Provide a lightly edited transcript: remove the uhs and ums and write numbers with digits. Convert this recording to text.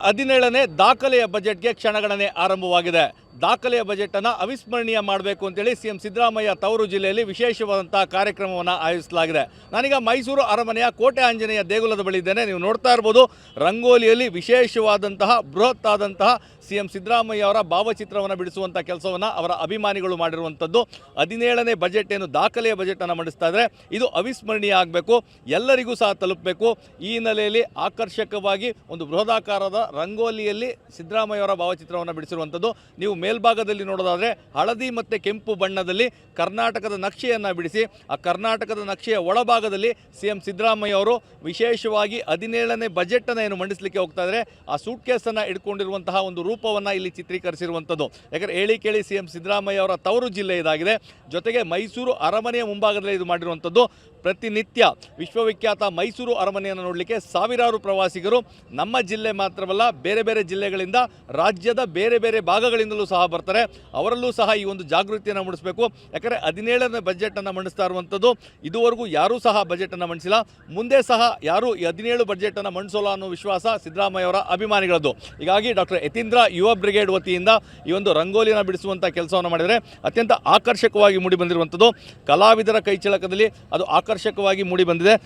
17ನೇ ದಾಖಲೆಯ ಬಜೆಟ್ಗೆ ಕ್ಷಣಗಣನೆ ಆರಂಭವಾಗಿದೆ. ದಾಖಲೆಯ ಬಜೆಟ್ ಅನ್ನು ಅವಿಸ್ಮರಣೀಯ ಮಾಡಬೇಕು ಅಂತೇಳಿ ಸಿಎಂ ಸಿದ್ದರಾಮಯ್ಯ ತವರು ಜಿಲ್ಲೆಯಲ್ಲಿ ವಿಶೇಷವಾದಂತಹ ಕಾರ್ಯಕ್ರಮವನ್ನು ಆಯೋಜಿಸಲಾಗಿದೆ. ನಾನೀಗ ಮೈಸೂರು ಅರಮನೆಯ ಕೋಟೆ ಆಂಜನೇಯ ದೇಗುಲದ ಬಳಿ ಇದ್ದೇನೆ. ನೀವು ನೋಡ್ತಾ ಇರ್ಬೋದು, ರಂಗೋಲಿಯಲ್ಲಿ ವಿಶೇಷವಾದಂತಹ ಬೃಹತ್ ಆದಂತಹ ಸಿಎಂ ಸಿದ್ದರಾಮಯ್ಯ ಅವರ ಭಾವಚಿತ್ರವನ್ನು ಬಿಡಿಸುವಂಥ ಕೆಲಸವನ್ನು ಅವರ ಅಭಿಮಾನಿಗಳು ಮಾಡಿರುವಂಥದ್ದು. 17ನೇ ಬಜೆಟ್ ಏನು ದಾಖಲೆಯ ಬಜೆಟ್ ಅನ್ನು ಮಂಡಿಸ್ತಾ ಇದ್ದಾರೆ, ಇದು ಅವಿಸ್ಮರಣೀಯ ಆಗಬೇಕು, ಎಲ್ಲರಿಗೂ ಸಹ ತಲುಪಬೇಕು. ಈ ಹಿನ್ನೆಲೆಯಲ್ಲಿ ಆಕರ್ಷಕವಾಗಿ ಒಂದು ಬೃಹದಾಕಾರದ ರಂಗೋಲಿಯಲ್ಲಿ ಸಿದ್ದರಾಮಯ್ಯ ಅವರ ಭಾವಚಿತ್ರವನ್ನು ಬಿಡಿಸಿರುವಂಥದ್ದು. ನೀವು ಮೇಲ್ಭಾಗದಲ್ಲಿ ನೋಡೋದಾದರೆ ಹಳದಿ ಮತ್ತು ಕೆಂಪು ಬಣ್ಣದಲ್ಲಿ ಕರ್ನಾಟಕದ ನಕ್ಷೆಯನ್ನು ಬಿಡಿಸಿ, ಆ ಕರ್ನಾಟಕದ ನಕ್ಷೆಯ ಒಳಭಾಗದಲ್ಲಿ ಸಿಎಂ ಸಿದ್ದರಾಮಯ್ಯ ಅವರು ವಿಶೇಷವಾಗಿ 17ನೇ ಬಜೆಟನ್ನು ಏನು ಮಂಡಿಸಲಿಕ್ಕೆ ಹೋಗ್ತಾ ಇದ್ದಾರೆ, ಆ ಸೂಟ್ ಕೇಸನ್ನು ಇಟ್ಕೊಂಡಿರುವಂತಹ ಒಂದು ರೂಪವನ್ನು ಇಲ್ಲಿ ಚಿತ್ರೀಕರಿಸಿರುವಂಥದ್ದು. ಯಾಕಂದರೆ ಹೇಳಿ ಕೇಳಿ ಸಿಎಂ ಸಿದ್ದರಾಮಯ್ಯ ಅವರ ತವರು ಜಿಲ್ಲೆ ಇದಾಗಿದೆ. ಜೊತೆಗೆ ಮೈಸೂರು ಅರಮನೆಯ ಮುಂಭಾಗದಲ್ಲಿ ಇದು ಮಾಡಿರುವಂಥದ್ದು. ಪ್ರತಿನಿತ್ಯ ವಿಶ್ವವಿಖ್ಯಾತ ಮೈಸೂರು ಅರಮನೆಯನ್ನು ನೋಡಲಿಕ್ಕೆ ಸಾವಿರಾರು ಪ್ರವಾಸಿಗರು ನಮ್ಮ ಜಿಲ್ಲೆ ಮಾತ್ರವಲ್ಲ, ಬೇರೆ ಬೇರೆ ಜಿಲ್ಲೆಗಳಿಂದ, ರಾಜ್ಯದ ಬೇರೆ ಬೇರೆ ಭಾಗಗಳಿಂದಲೂ ಸಹ ಬರ್ತಾರೆ. ಅವರಲ್ಲೂ ಸಹ ಈ ಒಂದು ಜಾಗೃತಿಯನ್ನು ಮೂಡಿಸಬೇಕು. ಯಾಕಂದರೆ 17ನೇ ಬಜೆಟನ್ನು ಮಂಡಿಸ್ತಾ ಇರುವಂಥದ್ದು. ಇದುವರೆಗೂ ಯಾರೂ ಸಹ ಬಜೆಟನ್ನು ಮಂಡಿಸಿಲ್ಲ, ಮುಂದೆ ಸಹ ಯಾರೂ ಈ 17 ಬಜೆಟನ್ನು ಮಂಡಿಸೋಲ್ಲ ಅನ್ನೋ ವಿಶ್ವಾಸ ಸಿದ್ದರಾಮಯ್ಯ ಅವರ ಅಭಿಮಾನಿಗಳದ್ದು. ಹೀಗಾಗಿ ಡಾಕ್ಟರ್ ಯತೀಂದ್ರ ಯುವ ಬ್ರಿಗೇಡ್ ವತಿಯಿಂದ ಈ ಒಂದು ರಂಗೋಲಿಯನ್ನು ಬಿಡಿಸುವಂಥ ಕೆಲಸವನ್ನು ಮಾಡಿದರೆ ಅತ್ಯಂತ ಆಕರ್ಷಕವಾಗಿ ಮೂಡಿ ಬಂದಿರುವಂಥದ್ದು. ಕಲಾವಿದರ ಕೈಚಳಕದಲ್ಲಿ ಅದು ಆಕರ್ಷಕವಾಗಿ ಮೂಡಿ ಬಂದಿದೆ.